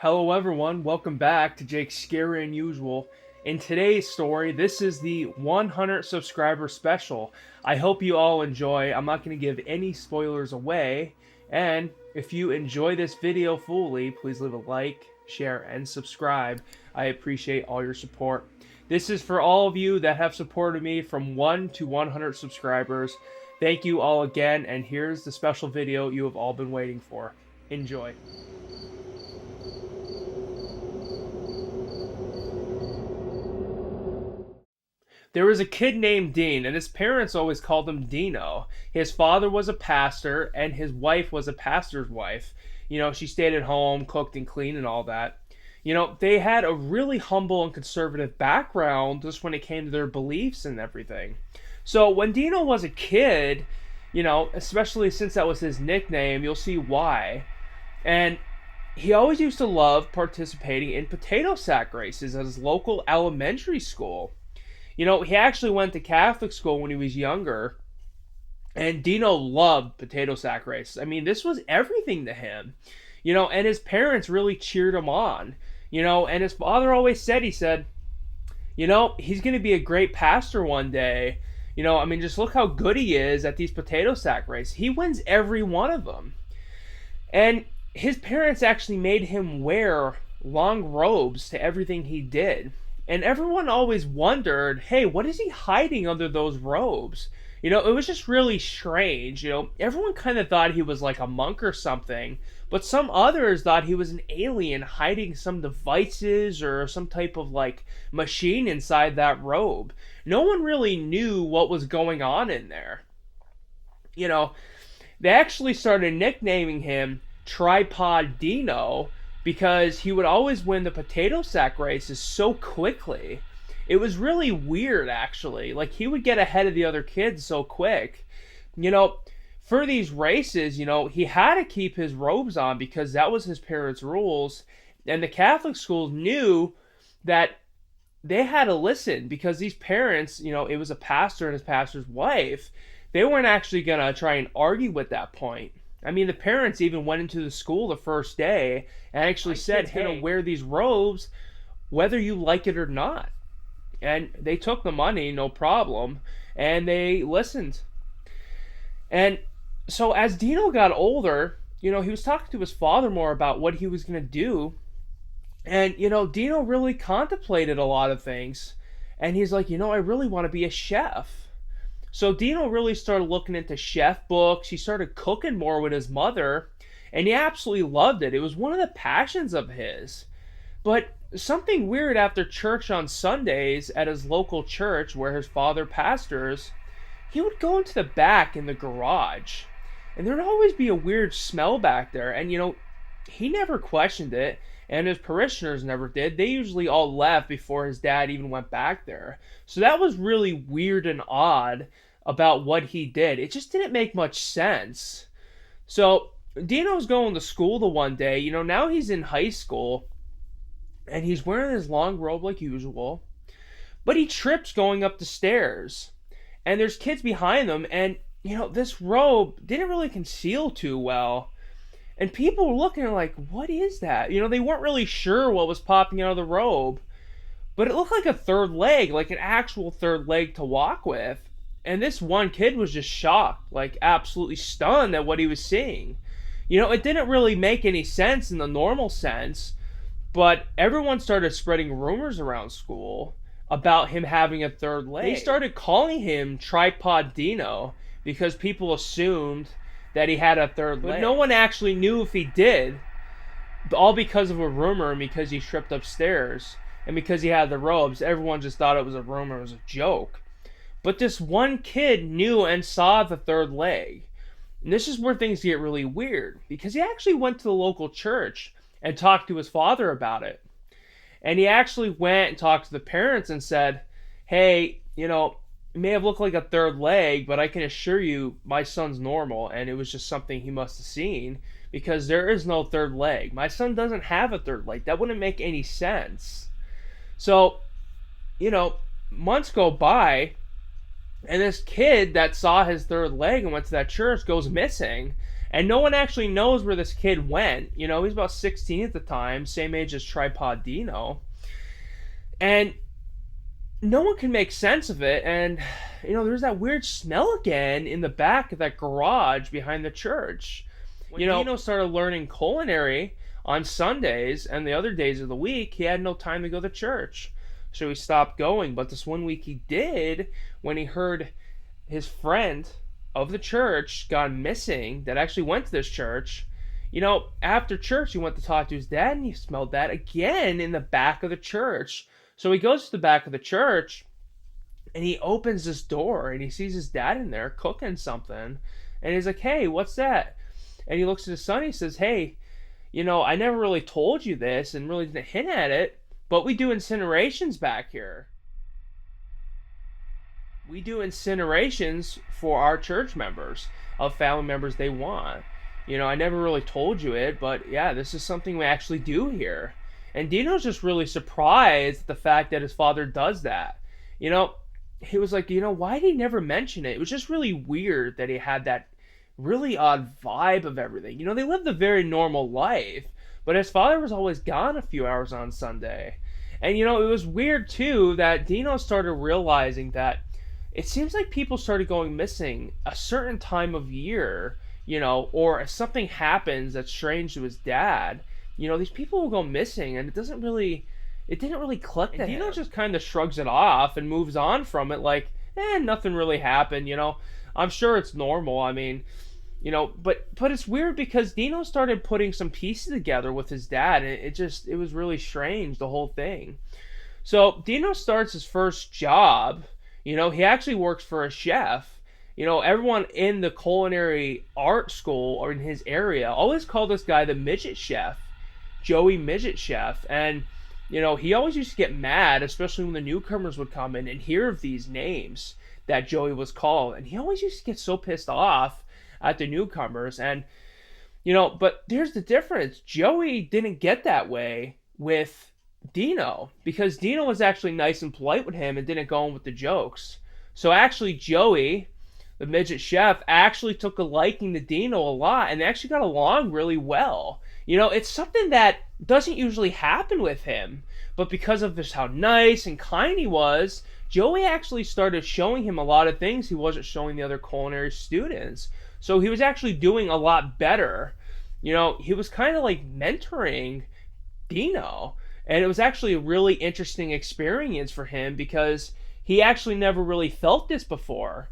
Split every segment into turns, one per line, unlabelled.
Hello everyone, welcome back to Jake's Scary Unusual. In today's story, this is the 100 subscriber special. I hope you all enjoy. I'm not going to give any spoilers away. And if you enjoy this video fully, please leave a like, share, and subscribe. I appreciate all your support. This is for all of you that have supported me from 1 to 100 subscribers. Thank you all again, and here's the special video you have all been waiting for. Enjoy. There was a kid named Dean, and his parents always called him Dino. His father was a pastor, and his wife was a pastor's wife. She stayed at home, cooked and cleaned and all that. They had a really humble and conservative background just when it came to their beliefs and everything. So when Dino was a kid, especially since that was his nickname, you'll see why. And he always used to love participating in potato sack races at his local elementary school. He actually went to Catholic school when he was younger, and Dino loved potato sack races. I mean, this was everything to him, and his parents really cheered him on, and his father always said, he's going to be a great pastor one day. Just look how good he is at these potato sack races. He wins every one of them. And his parents actually made him wear long robes to everything he did. And everyone always wondered, hey, what is he hiding under those robes? It was just really strange. Everyone kind of thought he was like a monk or something, but some others thought he was an alien hiding some devices or some type of like machine inside that robe. No one really knew what was going on in there. They actually started nicknaming him Tripod Dino because he would always win the potato sack races so quickly. It was really weird, actually. Like, he would get ahead of the other kids so quick. For these races, he had to keep his robes on because that was his parents' rules. And the Catholic schools knew that they had to listen because these parents, it was a pastor and his pastor's wife. They weren't actually going to try and argue at that point. The parents even went into the school the first day and actually said, hey, wear these robes whether you like it or not. And they took the money, no problem, and they listened. And so as Dino got older, he was talking to his father more about what he was going to do. And, Dino really contemplated a lot of things. And he's like, I really want to be a chef. So Dino really started looking into chef books. He started cooking more with his mother, and he absolutely loved it. It was one of the passions of his. But something weird after church on Sundays at his local church where his father pastors, he would go into the back in the garage, and there'd always be a weird smell back there. And, he never questioned it, and his parishioners never did. They usually all left before his dad even went back there. So that was really weird and odd about what he did. It just didn't make much sense. So Dino's going to school the one day. Now he's in high school, and he's wearing his long robe like usual, but he trips going up the stairs. And there's kids behind him, and, this robe didn't really conceal too well. And people were looking like, what is that? They weren't really sure what was popping out of the robe. But it looked like a third leg, like an actual third leg to walk with. And this one kid was just shocked, like absolutely stunned at what he was seeing. It didn't really make any sense in the normal sense. But everyone started spreading rumors around school about him having a third leg. They started calling him Tripod Dino because people assumed that he had a third leg. But no one actually knew if he did, all because of a rumor and because he tripped upstairs and because he had the robes. Everyone just thought it was a rumor, it was a joke. But this one kid knew and saw the third leg. And this is where things get really weird, because he actually went to the local church and talked to his father about it. And he actually went and talked to the parents and said, hey, it may have looked like a third leg, but I can assure you my son's normal, and it was just something he must have seen, because there is no third leg. My son doesn't have a third leg. That wouldn't make any sense. So, months go by, and this kid that saw his third leg and went to that church goes missing. And no one actually knows where this kid went. He's about 16 at the time, same age as Tripod Dino. And no one can make sense of it. And, there's that weird smell again in the back of that garage behind the church. When Dino started learning culinary on Sundays and the other days of the week, he had no time to go to church. So he stopped going. But this one week he did, when he heard his friend of the church gone missing that actually went to this church. After church, he went to talk to his dad, and he smelled that again in the back of the church. So he goes to the back of the church, and he opens this door, and he sees his dad in there cooking something. And he's like, "Hey, what's that?" And he looks at his son, and he says, "Hey, I never really told you this and really didn't hint at it, but we do incinerations back here. We do incinerations for our church members of family members they want. I never really told you it, but yeah, this is something we actually do here." And Dino's just really surprised at the fact that his father does that. He was like, why did he never mention it? It was just really weird that he had that really odd vibe of everything. They lived a very normal life, but his father was always gone a few hours on Sunday. And, it was weird, too, that Dino started realizing that it seems like people started going missing a certain time of year, or if something happens that's strange to his dad, these people will go missing, and it didn't really click to him. Dino just kind of shrugs it off and moves on from it like, nothing really happened, I'm sure it's normal. I mean, but it's weird because Dino started putting some pieces together with his dad, and it was really strange, the whole thing. So Dino starts his first job. He actually works for a chef. Everyone in the culinary art school or in his area always called this guy the midget chef, Joey Midget Chef. And, he always used to get mad, especially when the newcomers would come in and hear of these names that Joey was called. And he always used to get so pissed off at the newcomers. And, but there's the difference. Joey didn't get that way with Dino, because Dino was actually nice and polite with him and didn't go in with the jokes. So actually Joey, the midget chef, actually took a liking to Dino a lot, and they actually got along really well. It's something that doesn't usually happen with him, but because of just how nice and kind he was, Joey actually started showing him a lot of things he wasn't showing the other culinary students. So he was actually doing a lot better. He was kind of like mentoring Dino. And it was actually a really interesting experience for him because he actually never really felt this before.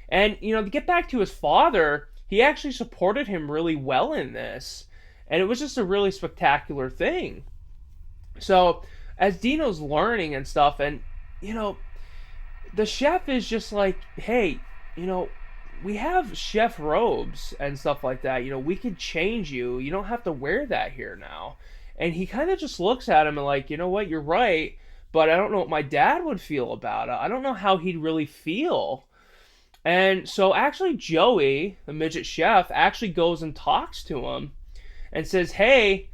And, to get back to his father, he actually supported him really well in this. And it was just a really spectacular thing. So, as Dino's learning and stuff, and, the chef is just like, "Hey, we have chef robes and stuff like that. We could change you. You don't have to wear that here now." And he kind of just looks at him and like, "You know what, you're right, but I don't know what my dad would feel about it. I don't know how he'd really feel." And so actually Joey, the midget chef, actually goes and talks to him and says, "Hey,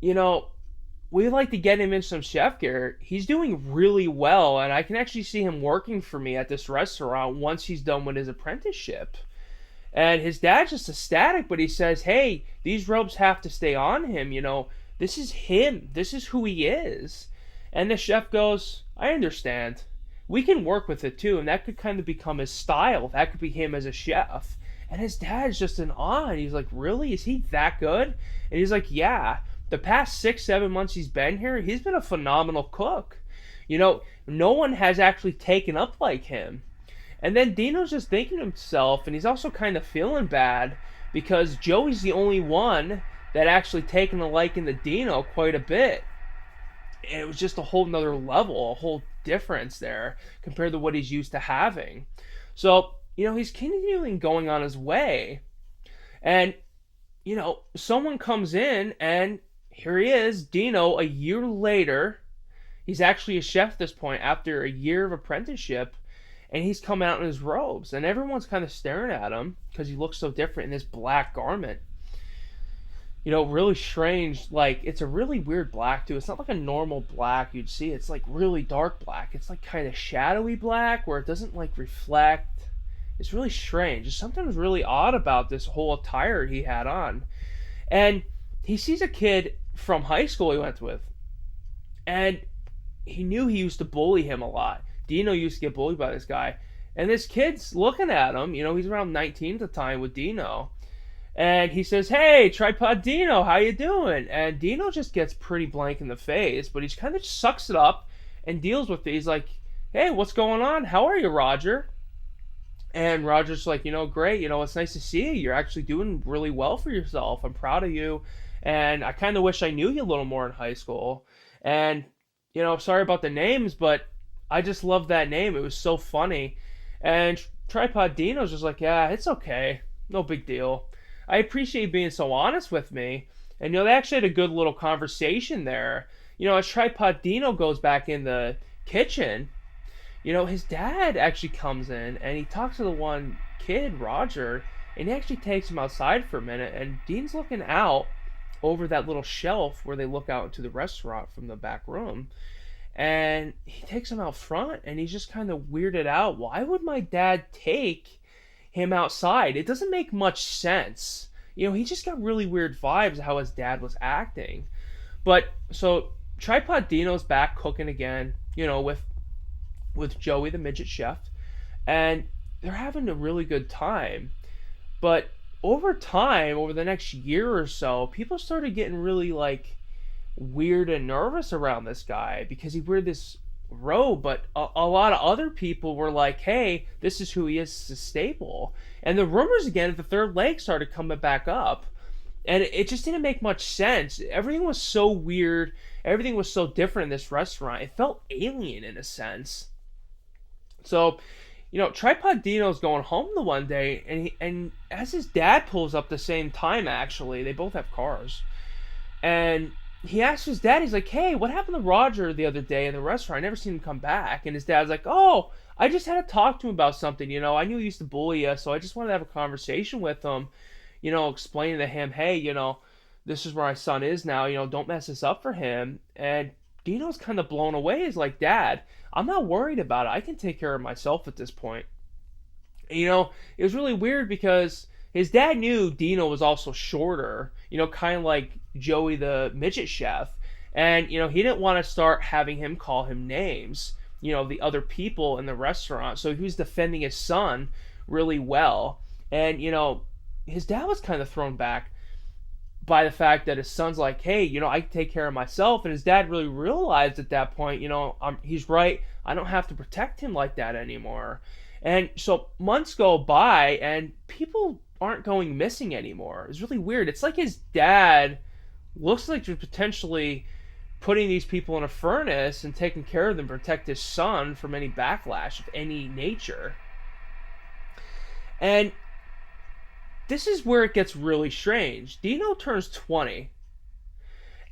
we'd like to get him in some chef gear. He's doing really well, and I can actually see him working for me at this restaurant once he's done with his apprenticeship." And his dad's just ecstatic, but he says, "Hey, these robes have to stay on him, this is him. This is who he is." And the chef goes, "I understand. We can work with it too, and that could kind of become his style. That could be him as a chef." And his dad's just in awe, and he's like, "Really? Is he that good?" And he's like, "Yeah. The past 6-7 months he's been here, he's been a phenomenal cook. No one has actually taken up like him." And then Dino's just thinking to himself, and he's also kind of feeling bad because Joey's the only one that actually taken a liking to Dino quite a bit. And it was just a whole nother level, a whole difference there compared to what he's used to having. So, he's continuing going on his way. And, someone comes in, and here he is, Dino, a year later. He's actually a chef at this point after a year of apprenticeship. And he's come out in his robes. And everyone's kind of staring at him because he looks so different in this black garment. Really strange. Like, it's a really weird black, too. It's not like a normal black you'd see. It's like really dark black. It's like kind of shadowy black where it doesn't like reflect. It's really strange. There's something really odd about this whole attire he had on. And he sees a kid from high school he went with, and he knew he used to bully him a lot. Dino used to get bullied by this guy. And this kid's looking at him. He's around 19 at the time with Dino. And he says, "Hey, Tripod Dino, how you doing?" And Dino just gets pretty blank in the face, but he kind of sucks it up and deals with it. He's like, "Hey, what's going on? How are you, Roger?" And Roger's like, "Great. It's nice to see you. You're actually doing really well for yourself. I'm proud of you. And I kind of wish I knew you a little more in high school. And, sorry about the names, but I just love that name. It was so funny." And Tripod Dino's just like, "Yeah, it's okay. No big deal. I appreciate you being so honest with me." And, they actually had a good little conversation there. As Tripod Dino goes back in the kitchen, his dad actually comes in and he talks to the one kid, Roger, and he actually takes him outside for a minute. And Dean's looking out over that little shelf where they look out into the restaurant from the back room. And he takes him out front and he's just kind of weirded out. Why would my dad take him outside? It doesn't make much sense. He just got really weird vibes how his dad was acting. But so Tripod Dino's back cooking again, with Joey the midget chef, and they're having a really good time. But over time, over the next year or so, people started getting really weird and nervous around this guy because he wore this robe, but a lot of other people were like, "Hey, this is who he is, it's a staple." And the rumors again of the third leg started coming back up, and it just didn't make much sense. Everything was so weird, everything was so different in this restaurant. It felt alien in a sense. So, Tripod Dino's going home the one day, and as his dad pulls up the same time, actually, they both have cars, and he asks his dad, he's like, "Hey, what happened to Roger the other day in the restaurant? I never seen him come back." And his dad's like, "Oh, I just had to talk to him about something. I knew he used to bully you, so I just wanted to have a conversation with him, explaining to him, hey, this is where my son is now, don't mess this up for him." And Dino's kind of blown away. He's like, "Dad, I'm not worried about it. I can take care of myself at this point." And, it was really weird because his dad knew Dino was also shorter, kind of like Joey the midget chef. And, he didn't want to start having him call him names, the other people in the restaurant. So he was defending his son really well. And, his dad was kind of thrown back by the fact that his son's like, "Hey, I can take care of myself." And his dad really realized at that point, he's right. I don't have to protect him like that anymore. And so months go by and people aren't going missing anymore. It's really weird. It's like his dad looks like he's potentially putting these people in a furnace and taking care of them, protect his son from any backlash of any nature. And this is where it gets really strange. Dino turns 20,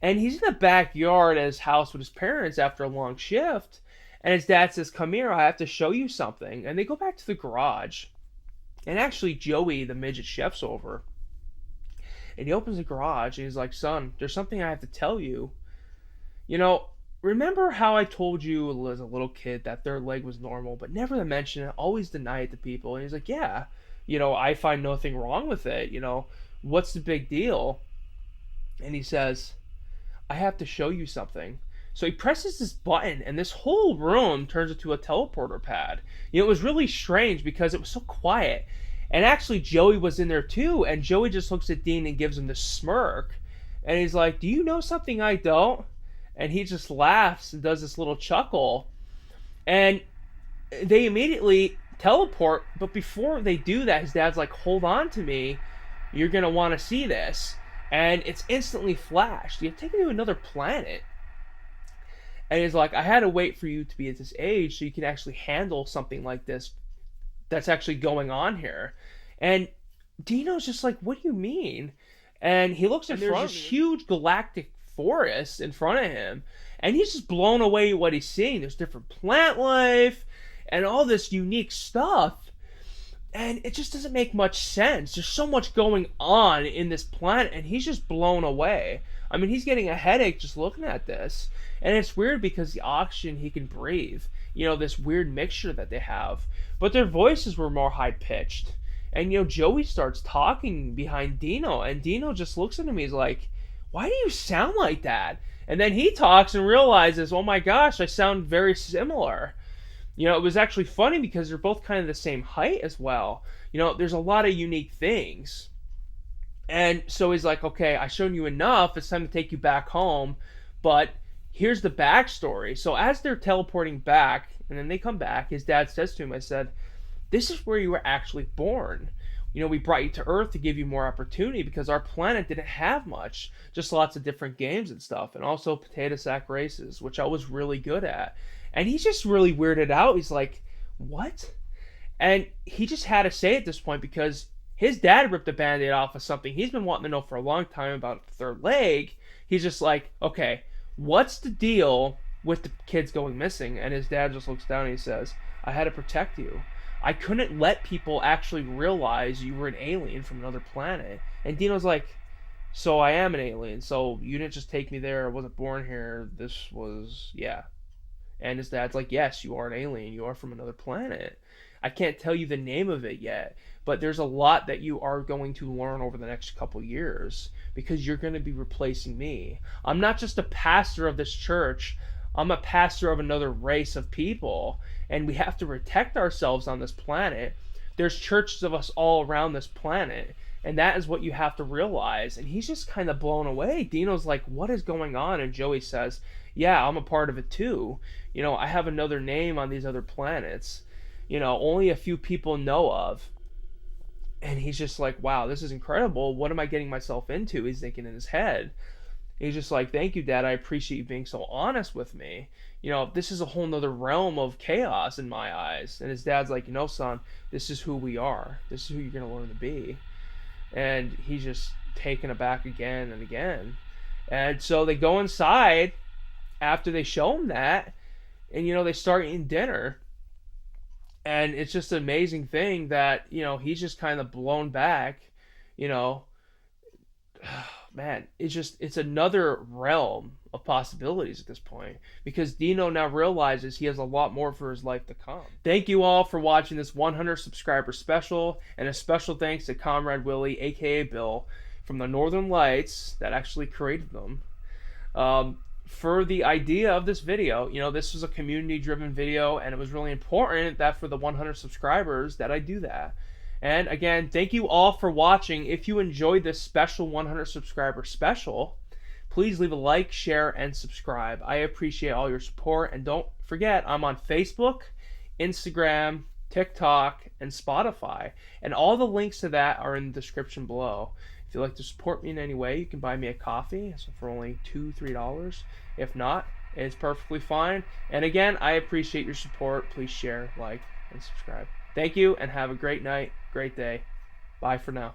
and he's in the backyard at his house with his parents after a long shift, and his dad says, "Come here, I have to show you something." And they go back to the garage, and actually Joey, the midget chef's over, and he opens the garage, and he's like, "Son, there's something I have to tell you. Remember how I told you as a little kid that their leg was normal, but never to mention it, always deny it to people?" And he's like, "Yeah. I find nothing wrong with it. What's the big deal?" And he says, "I have to show you something." So he presses this button, and this whole room turns into a teleporter pad. It was really strange because it was so quiet. And actually, Joey was in there too, and Joey just looks at Dean and gives him this smirk. And he's like, "Do you know something I don't?" And he just laughs and does this little chuckle. And they immediately teleport, but before they do that, his dad's like, "Hold on to me, you're gonna want to see this." And it's instantly flashed. You're taken to another planet, and he's like, "I had to wait for you to be at this age so you can actually handle something like this that's actually going on here." And Dino's just like, "What do you mean?" And he looks in front, there's this huge galactic forest in front of him, and he's just blown away at what he's seeing. There's different plant life and all this unique stuff, and it just doesn't make much sense. There's so much going on in this planet, and he's just blown away. I mean, he's getting a headache just looking at this. And it's weird because the oxygen he can breathe, this weird mixture that they have. But their voices were more high pitched. And, Joey starts talking behind Dino, and Dino just looks at him. He's like, why do you sound like that? And then he talks and realizes, oh my gosh, I sound very similar. It was actually funny because they're both kind of the same height as well. There's a lot of unique things. And so he's like, okay, I've shown you enough. It's time to take you back home. But here's the backstory. So as they're teleporting back, and then they come back, his dad says to him, I said, this is where you were actually born. We brought you to Earth to give you more opportunity because our planet didn't have much. Just lots of different games and stuff. And also potato sack races, which I was really good at. And he's just really weirded out. He's like, what? And he just had to say at this point because his dad ripped a band-aid off of something he's been wanting to know for a long time about the third leg. He's just like, okay, what's the deal with the kids going missing? And his dad just looks down and he says, I had to protect you. I couldn't let people actually realize you were an alien from another planet. And Dino's like, so I am an alien. So you didn't just take me there. I wasn't born here. This was, yeah. And his dad's like, yes, you are an alien. You are from another planet. I can't tell you the name of it yet, but there's a lot that you are going to learn over the next couple years because you're going to be replacing me. I'm not just a pastor of this church. I'm a pastor of another race of people, and we have to protect ourselves on this planet. There's churches of us all around this planet, and that is what you have to realize. And he's just kind of blown away. Dino's like, what is going on? And Joey says, yeah, I'm a part of it too. I have another name on these other planets, only a few people know of. And he's just like, wow, this is incredible. What am I getting myself into? He's thinking in his head. He's just like, thank you, Dad. I appreciate you being so honest with me. This is a whole nother realm of chaos in my eyes. And his dad's like, son, this is who we are. This is who you're going to learn to be. And he's just taken aback again and again. And so they go inside after they show him that. And, they start eating dinner. And it's just an amazing thing that, he's just kind of blown back, man, it's another realm of possibilities at this point because Dino now realizes he has a lot more for his life to come. Thank you all for watching this 100 subscriber special, and a special thanks to Comrade Willie, aka Bill, from the Northern Lights that actually created them. For the idea of this video, this was a community driven video, and it was really important that for the 100 subscribers that I do that. And again, thank you all for watching. If you enjoyed this special 100 subscriber special, please leave a like, share, and subscribe. I appreciate all your support. And don't forget, I'm on Facebook, Instagram, TikTok, and Spotify. And all the links to that are in the description below. If you'd like to support me in any way, you can buy me a coffee for only $2-3. If not, it's perfectly fine. And again, I appreciate your support. Please share, like, and subscribe. Thank you, and have a great night, great day. Bye for now.